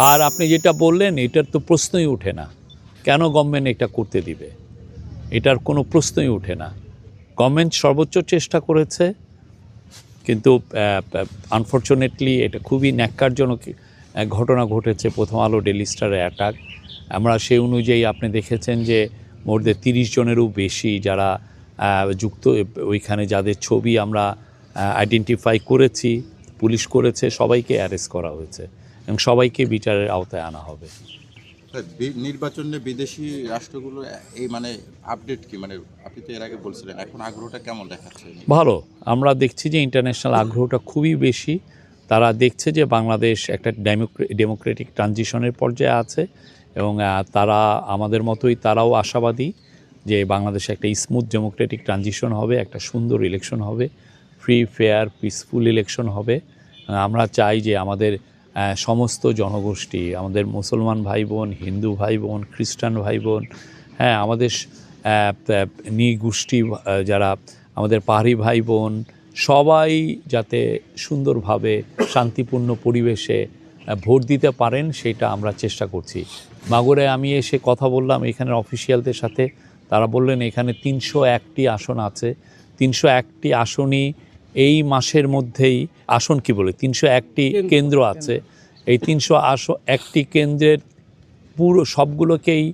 আর আপনি যেটা বললেন এটার তো প্রশ্নই ওঠে না, কেন গভর্নমেন্ট এটা করতে দিবে? এটার কোনো প্রশ্নই ওঠে না। গভর্নমেন্ট সর্বোচ্চ চেষ্টা করেছে, কিন্তু আনফর্চুনেটলি এটা খুবই ন্যাক্কারজনক ঘটনা ঘটেছে প্রথম আলো ডেইলি স্টারের অ্যাটাক। আমরা সেই অনুযায়ী আপনি দেখেছেন যে মোর দ্যান 30 জনেরও বেশি যারা যুক্ত, ওইখানে যাদের ছবি আমরা আইডেন্টিফাই করেছি, পুলিশ করেছে, সবাইকে অ্যারেস্ট করা হয়েছে এবং সবাইকে বিচারের আওতায় আনা হবে। নির্বাচনে বিদেশি রাষ্ট্রগুলো এই মানে আপডেট কি, মানে আপনি তো এর আগে বলছিলেন, এখন আগ্রহটা কেমন দেখাচ্ছে? ভালো, আমরা দেখছি যে ইন্টারন্যাশনাল আগ্রহটা খুবই বেশি। তারা দেখছে যে বাংলাদেশ একটা ডেমোক্রেটিক ট্রানজিশনের পর্যায়ে আছে এবং তারা আমাদের মতোই তারাও আশাবাদী যে বাংলাদেশে একটা স্মুথ ডেমোক্রেটিক ট্রানজিশন হবে, একটা সুন্দর ইলেকশন হবে, ফ্রি ফেয়ার পিসফুল ইলেকশন হবে। আমরা চাই যে আমাদের সমস্ত জনগোষ্ঠী, আমাদের মুসলমান ভাই বোন, হিন্দু ভাই বোন, খ্রিস্টান ভাই বোন, হ্যাঁ আমাদের নৃগোষ্ঠী যারা আমাদের পাহাড়ি ভাই বোন, সবাই যাতে সুন্দরভাবে শান্তিপূর্ণ পরিবেশে ভোট দিতে পারেন সেটা আমরা চেষ্টা করছি। মাগুরে আমি এসে কথা বললাম এখানের অফিসিয়ালদের সাথে, তারা বললেন এখানে 301টি আসন আছে, 301টি আসনই এই মাসের মধ্যেই, আসন কি বলে 301টি কেন্দ্র আছে, এই 301টি কেন্দ্রের পুরো সবগুলোকেই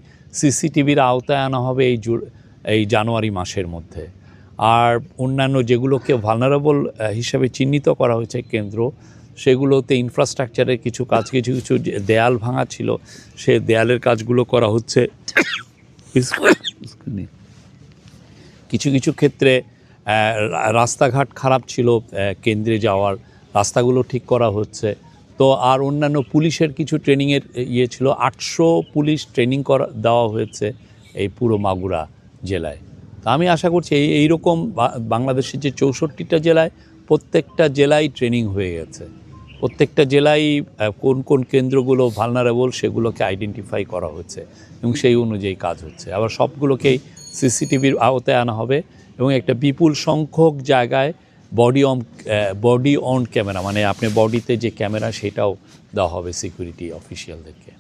সিসিটিভির আওতায় আনা হবে এই জানুয়ারি মাসের মধ্যে। আর অন্যান্য যেগুলোকে ভালনারেবল হিসাবে চিহ্নিত করা হয়েছে কেন্দ্র, সেগুলোতে ইনফ্রাস্ট্রাকচারের কিছু কাজ, কিছু কিছু দেয়াল ভাঙা ছিল, সে দেয়ালের কাজগুলো করা হচ্ছে। কিছু কিছু ক্ষেত্রে রাস্তাঘাট খারাপ ছিল, কেন্দ্রে যাওয়ার রাস্তাগুলো ঠিক করা হচ্ছে। তো আর অন্যান্য পুলিশের কিছু ট্রেনিংয়ের ইয়ে ছিল, 800 পুলিশ ট্রেনিং দেওয়া হয়েছে এই পুরো মাগুরা জেলায়। তা আমি আশা করছি এইরকম বাংলাদেশের যে 64টা জেলায়, প্রত্যেকটা জেলায় ট্রেনিং হয়ে গেছে, প্রত্যেকটা জেলায় কোন কোন কেন্দ্রগুলো ভালনারেবল সেগুলোকে আইডেন্টিফাই করা হচ্ছে এবং সেই অনুযায়ী কাজ হচ্ছে। আবার সবগুলোকেই সিসিটিভির আওতায় আনা হবে এবং একটা বিপুল সংখ্যক জায়গায় বডি অন ক্যামেরা, মানে আপনি বডিতে যে ক্যামেরা সেটাও দেওয়া হবে সিকিউরিটি অফিসিয়ালদেরকে।